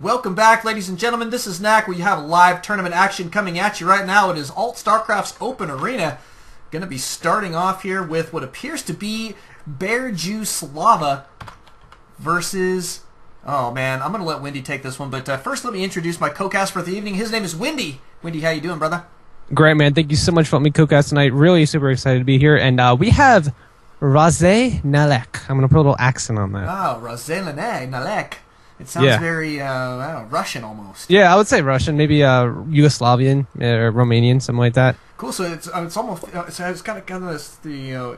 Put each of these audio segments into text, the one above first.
Welcome back, ladies and gentlemen. This is Knack. We have live tournament action coming at you right now. It is ALT-Stracraft's Open Arena. Going to be starting off here with what appears to be BearJewSlava versus... Oh, man. I'm going to let Windy take this one. But first, let me introduce my co-cast for the evening. His name is Windy. Windy, how you doing, brother? Great, man. Thank you so much for letting me co-cast tonight. Really super excited to be here. And we have RaZeNallek. I'm going to put a little accent on that. Oh, RaZeNallek. It sounds very I don't know, Russian almost. Yeah, I would say Russian, maybe Yugoslavian or Romanian, something like that. Cool. So it's almost it's kind of this the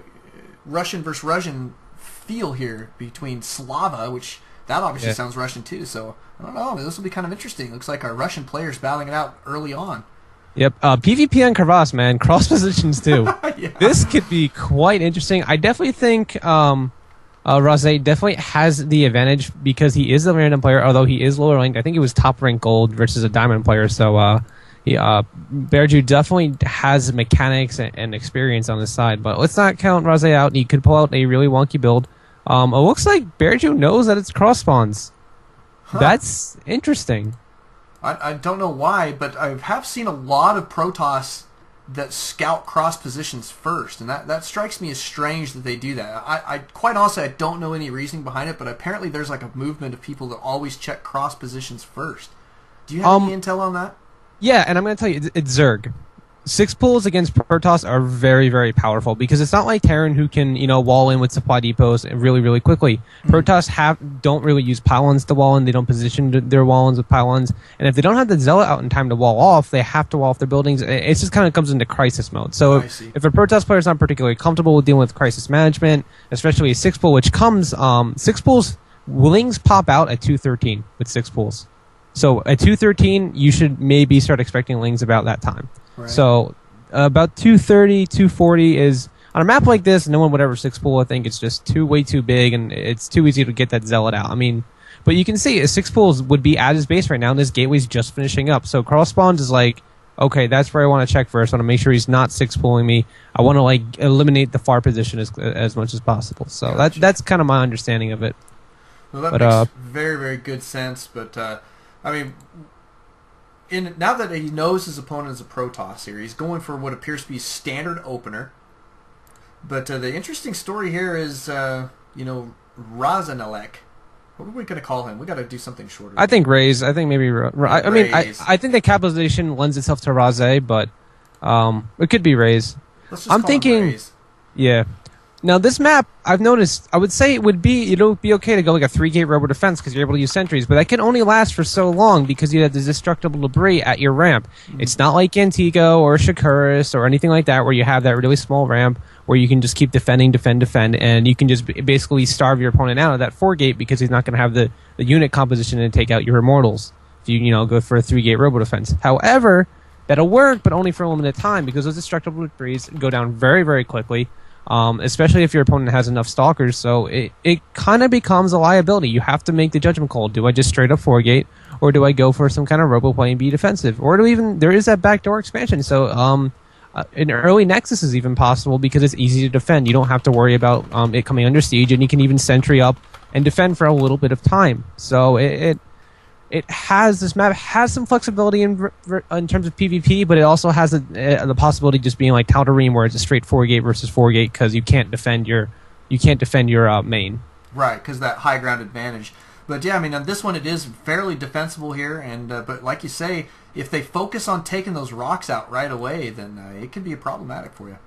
Russian versus Russian feel here between Slava, which that obviously sounds Russian too. So I don't know. This will be kind of interesting. Looks like our Russian players battling it out early on. Yep. PvP on Kravas, man. Cross positions too. Yeah. This could be quite interesting. I definitely think Raze definitely has the advantage because he is a random player, although he is lower ranked. I think he was top ranked gold versus a diamond player, so BearJew definitely has mechanics and experience on his side. But let's not count Raze out. He could pull out a really wonky build. It looks like BearJew knows that it's cross spawns. Huh. That's interesting. I don't know why, but I have seen a lot of Protoss that scout cross positions first, and that strikes me as strange that they do that. I quite honestly, I don't know any reasoning behind it, but apparently there's like a movement of people that always check cross positions first. Do you have any intel on that? Yeah, and I'm going to tell you, it's Zerg. 6 pulls against Protoss are very, very powerful because it's not like Terran who can, wall in with supply depots really, really quickly. Protoss don't really use pylons to wall in. They don't position their wall-ins with pylons. And if they don't have the Zealot out in time to wall off, they have to wall off their buildings. It just kind of comes into crisis mode. So if a Protoss player is not particularly comfortable with dealing with crisis management, especially a 6 pull, which comes, 6 pulls, wings pop out at 213 with 6 pulls. So at 213, you should maybe start expecting lings about that time. Right. So about 230, 240 is, on a map like this, no one would ever 6 pull. I think it's just way too big, and it's too easy to get that Zealot out. I mean, but you can see a 6 pulls would be at his base right now, and his gateway's just finishing up. So cross spawns is like, okay, that's where I want to check first. I want to make sure he's not 6 pulling me. I want to eliminate the far position as much as possible. So that's kind of my understanding of it. Well, that makes very, very good sense. But I mean, now that he knows his opponent is a Protoss here, he's going for what appears to be standard opener. But the interesting story here is, RaZeNallek. What are we going to call him? We got to do something shorter. I think Raze. I think maybe. I mean, I think the capitalization lends itself to Raze, but it could be Raze. Let's just call him Raze. Yeah. Now this map, I've noticed, I would say it'll be okay to go like a 3-gate robo defense because you're able to use sentries, but that can only last for so long because you have the destructible debris at your ramp. It's not like Antigo or Shakuris or anything like that where you have that really small ramp where you can just keep defend, and you can just basically starve your opponent out of that 4-gate because he's not going to have the unit composition to take out your immortals if you go for a 3-gate robo defense. However, that'll work, but only for a limited time because those destructible debris go down very, very quickly. Especially if your opponent has enough stalkers, so it kind of becomes a liability. You have to make the judgment call. Do I just straight up 4-gate, or do I go for some kind of robo play and be defensive? Or there is that backdoor expansion, so an early Nexus is even possible because it's easy to defend. You don't have to worry about it coming under siege, and you can even sentry up and defend for a little bit of time. So this map has some flexibility in terms of PvP, but it also has the possibility of just being like Tal'Darim, where it's a straight 4-gate versus 4-gate because you can't defend your main. Right, because that high ground advantage. But yeah, I mean, on this one it is fairly defensible here, and but like you say, if they focus on taking those rocks out right away, then it can be problematic for you.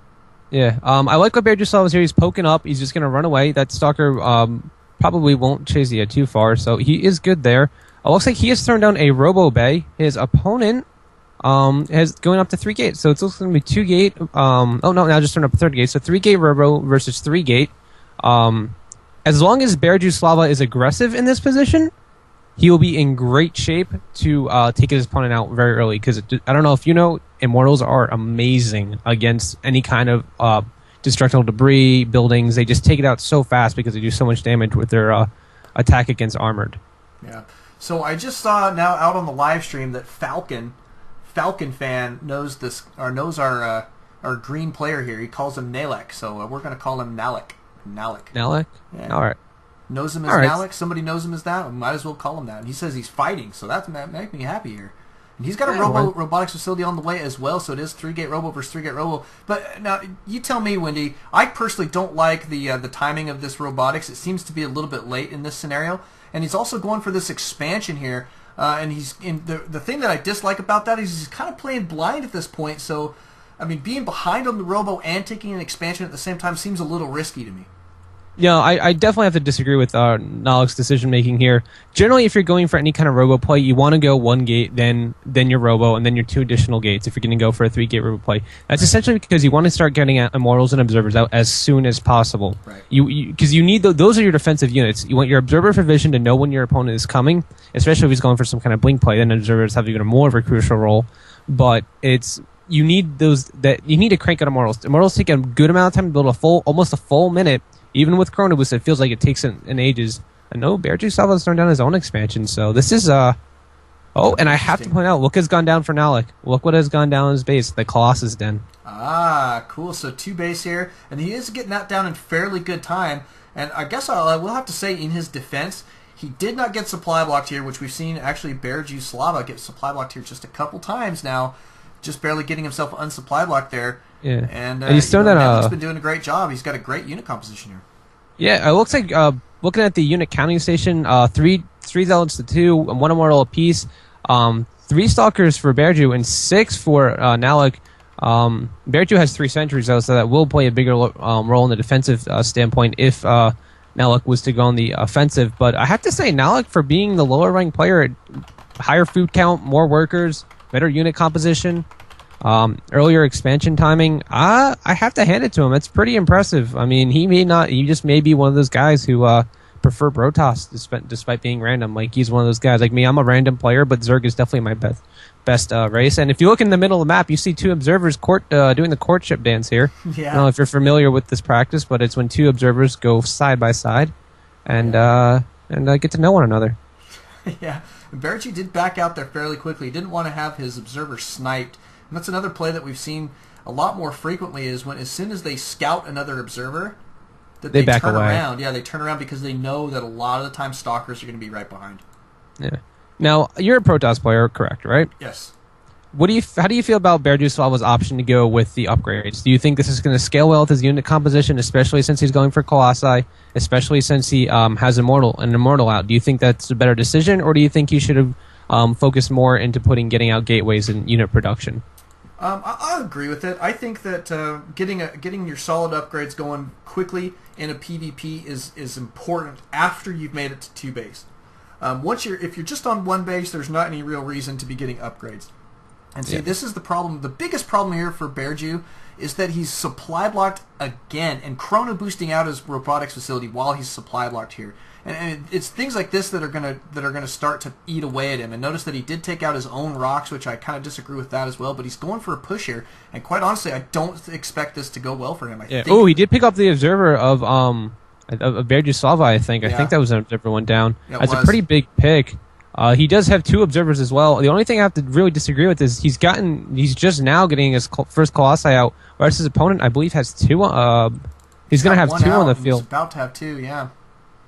Yeah, I like what BearJewSlava is here. He's poking up. He's just going to run away. That Stalker probably won't chase you too far, so he is good there. It looks like he has thrown down a Robo Bay. His opponent has going up to 3-gate. So it's going to be 2-gate. Now just turned up a 3rd-gate. So 3-gate Robo versus 3-gate. As long as BearJewSlava is aggressive in this position, he will be in great shape to take his opponent out very early. Because I don't know if you know, Immortals are amazing against any kind of destructible debris, buildings. They just take it out so fast because they do so much damage with their attack against armored. Yeah. So I just saw now out on the live stream that Falcon fan knows this, or knows our green player here. He calls him Nallek, so we're going to call him Nallek. Nallek? Yeah. All right. knows him as All right. Nallek. Somebody knows him as that. We might as well call him that. And he says he's fighting, so that makes me happy here. And he's got a robotics facility on the way as well, so it is 3-gate robo versus 3-gate robo. But now, you tell me, Wendy, I personally don't like the timing of this robotics. It seems to be a little bit late in this scenario. And he's also going for this expansion here. And he's the thing that I dislike about that is he's kind of playing blind at this point. So, I mean, being behind on the robo and taking an expansion at the same time seems a little risky to me. Yeah, I definitely have to disagree with Nallek's decision making here. Generally, if you're going for any kind of robo play, you want to go 1 gate, then your robo, and then your 2 additional gates. If you're going to go for a 3-gate robo play, that's essentially because you want to start getting immortals and observers out as soon as possible. Right. Because you need those are your defensive units. You want your observer for vision to know when your opponent is coming, especially if he's going for some kind of blink play. Then observers have even more of a crucial role. But you need to crank out immortals. Immortals take a good amount of time to build almost a full minute. Even with Chrono Boost, it feels like it takes an ages. I know BearJewSlava has thrown down his own expansion, so this is and I have to point out, look has gone down for Nallek. Look what has gone down in his base, the Colossus Den. Ah, cool. So 2 base here, and he is getting that down in fairly good time. And I guess I will have to say, in his defense, he did not get supply blocked here, which we've seen actually BearJewSlava get supply blocked here just a couple times now, just barely getting himself unsupply blocked there. Yeah, and he's still Nallek's been doing a great job. He's got a great unit composition here. Yeah, it looks like looking at the unit counting station, 3 zealots to 2, and 1 immortal apiece, 3 stalkers for BearJew and 6 for Nallek. BearJew has 3 sentries though, so that will play a bigger role in the defensive standpoint if Nallek was to go on the offensive. But I have to say, Nallek, for being the lower ranked player, higher food count, more workers, better unit composition. Earlier expansion timing, I have to hand it to him. It's pretty impressive. I mean, he just may be one of those guys who prefer Protoss despite being random. Like, he's one of those guys. Like me, I'm a random player, but Zerg is definitely my best race. And if you look in the middle of the map, you see 2 observers doing the courtship dance here. Yeah. I don't know if you're familiar with this practice, but it's when 2 observers go side by side and get to know one another. Yeah, BearJew did back out there fairly quickly. He didn't want to have his observer sniped. And that's another play that we've seen a lot more frequently is when as soon as they scout another observer, that they back turn away. around. Yeah, they turn around because they know that a lot of the time stalkers are going to be right behind. Yeah. Now, you're a Protoss player, correct, right? Yes. How do you feel about BearJewSlava's option to go with the upgrades? Do you think this is going to scale well with his unit composition, especially since he's going for Colossi, especially since he has an Immortal out? Do you think that's a better decision, or do you think you should have focused more into getting out gateways and unit production? I agree with it. I think that getting your solid upgrades going quickly in a PvP is important after you've made it to 2 base. If you're just on 1 base, there's not any real reason to be getting upgrades. And see, This is the problem. The biggest problem here for BearJew is that he's supply blocked again and chrono boosting out his robotics facility while he's supply blocked here. And it's things like this that are gonna start to eat away at him. And notice that he did take out his own rocks, which I kind of disagree with that as well. But he's going for a push here, and quite honestly, I don't expect this to go well for him. Oh, he did pick up the observer of BearJewSlava. I think that was an observer went down. That's a pretty big pick. He does have 2 observers as well. The only thing I have to really disagree with is he's just now getting his first Colossi out, whereas his opponent, I believe, has 2. He's going to have 2 on the field. He's about to have 2, yeah.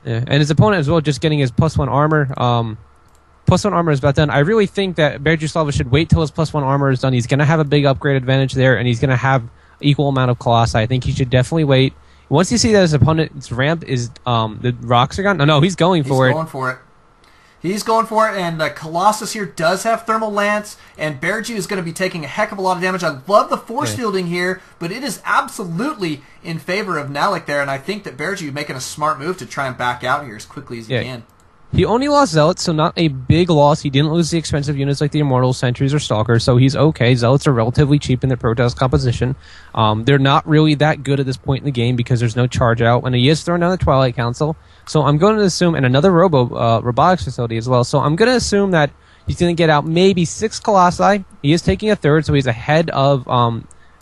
Yeah, and his opponent as well, just getting his +1 armor. +1 armor is about done. I really think that BearJewSlava should wait till his +1 armor is done. He's going to have a big upgrade advantage there, and he's going to have equal amount of Colossi. I think he should definitely wait. Once you see that his opponent's ramp is the rocks are gone. No, he's going for it. He's going for it, and Colossus here does have Thermal Lance, and BearJew is going to be taking a heck of a lot of damage. I love the force fielding here, but it is absolutely in favor of Nallek there, and I think that BearJew making a smart move to try and back out here as quickly as he can. He only lost Zealots, so not a big loss. He didn't lose the expensive units like the Immortals, Sentries, or Stalkers, so he's okay. Zealots are relatively cheap in their Protoss composition. They're not really that good at this point in the game because there's no charge out, and he is throwing down the Twilight Council. So I'm going to assume, and another robotics facility as well, so I'm going to assume that he's going to get out maybe 6 Colossi. He is taking a 3rd, so he's ahead of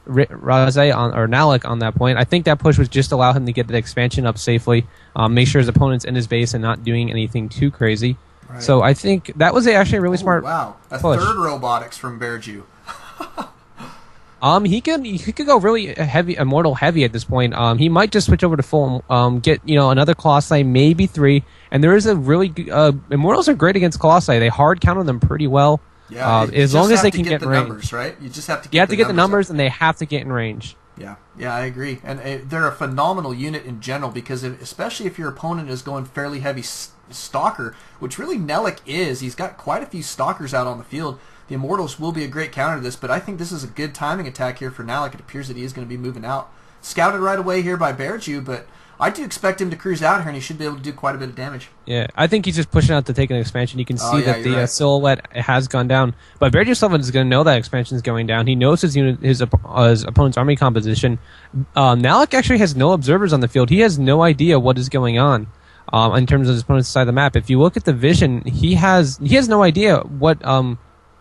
Nallek on that point. I think that push was just allow him to get the expansion up safely, make sure his opponent's in his base and not doing anything too crazy. Right. So I think that was actually a really smart wow, a push. 3rd robotics from BearJew. He could go really heavy, immortal heavy at this point. He might just switch over to full, get another Colossi, maybe 3. And there is a really immortals are great against Colossi. They hard counter them pretty well. Yeah, as long as they can get the in range. numbers, right? You just have to. You have to get the numbers, and they have to get in range. Yeah, I agree. And they're a phenomenal unit in general because especially if your opponent is going fairly heavy stalker, which really Nallek is. He's got quite a few stalkers out on the field. The Immortals will be a great counter to this, but I think this is a good timing attack here for Nallek. It appears that he is going to be moving out. Scouted right away here by BearJew, but I do expect him to cruise out here, and he should be able to do quite a bit of damage. Yeah, I think he's just pushing out to take an expansion. You can see that the right. silhouette has gone down. But BearJewSlava is going to know that expansion is going down. He knows his opponent's army composition. Nallek actually has no observers on the field. He has no idea what is going on in terms of his opponent's side of the map. If you look at the vision, he has no idea what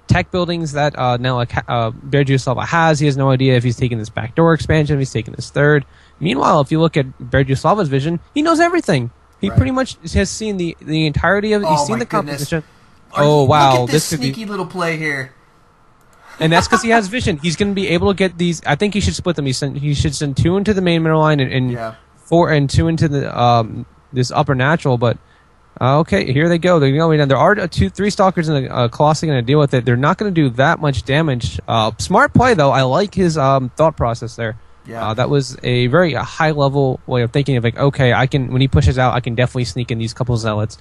tech buildings that BearJewSlava has. He has no idea if he's taking this backdoor expansion, if he's taking this third. Meanwhile, if you look at BearJewSlava's vision, he knows everything. He pretty much has seen the entirety of it. He's seen the composition. Wow. Look at this sneaky little play here. And that's because he has vision. He's going to be able to get these. I think he should split them. He should send 2 into the main middle line and 4 and 2 into the this upper natural. But okay, here they go. They're going down. There are 3 stalkers in the Colossi going to deal with it. They're not going to do that much damage. Smart play though. I like his thought process there. Yeah. That was a very high level way of thinking of like, okay, when he pushes out, I can definitely sneak in these couple zealots.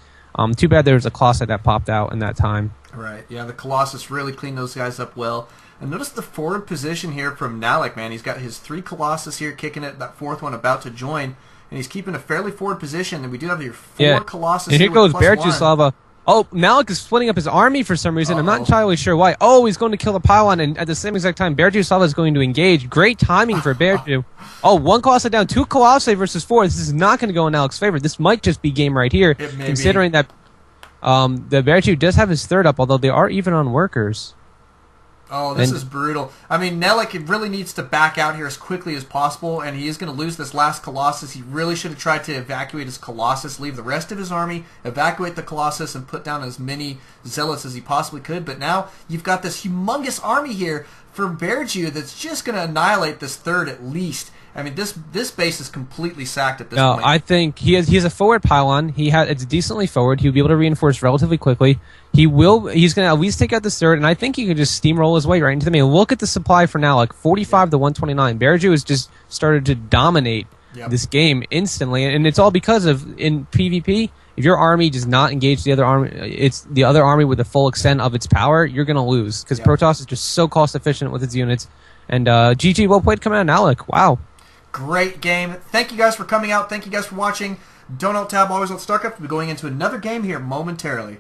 Too bad there was a Colossus that popped out in that time. Right. Yeah, the Colossus really cleaned those guys up well. And notice the forward position here from Nallek, man. He's got his 3 Colossus here kicking it, that 4th one about to join. And he's keeping a fairly forward position. And we do have your 4 Colossus and here goes BearJewSlava. Oh, Nallek is splitting up his army for some reason. I'm not entirely sure why. Oh, he's going to kill the pylon, and at the same exact time, BearJewSlava is going to engage. Great timing for BearJew. Oh, 1 Colossi down, 2 Colossi versus 4. This is not going to go in Nallek's favor. This might just be game right here, considering that the BearJew does have his 3rd up, although they are even on workers. Oh, this is brutal. I mean, Nallek really needs to back out here as quickly as possible, and he is going to lose this last Colossus. He really should have tried to evacuate his Colossus, leave the rest of his army, evacuate the Colossus, and put down as many Zealots as he possibly could. But now you've got this humongous army here from BearJew that's just going to annihilate this 3rd at least. I mean, this base is completely sacked at this point. No, I think he has a forward pylon. It's decently forward. He'll be able to reinforce relatively quickly. He's going to at least take out the 3rd, and I think he can just steamroll his way right into the main. Look at the supply for Nallek, 45 to 129. BearJew has just started to dominate this game instantly, and it's all because of, in PvP, if your army does not engage the other army, it's the other army with the full extent of its power, you're going to lose, because Protoss is just so cost efficient with its units. And GG, well played coming out of Nallek. Wow. Great game. Thank you guys for coming out. Thank you guys for watching. Don't alt tab, always on Starcraft. We'll be going into another game here momentarily.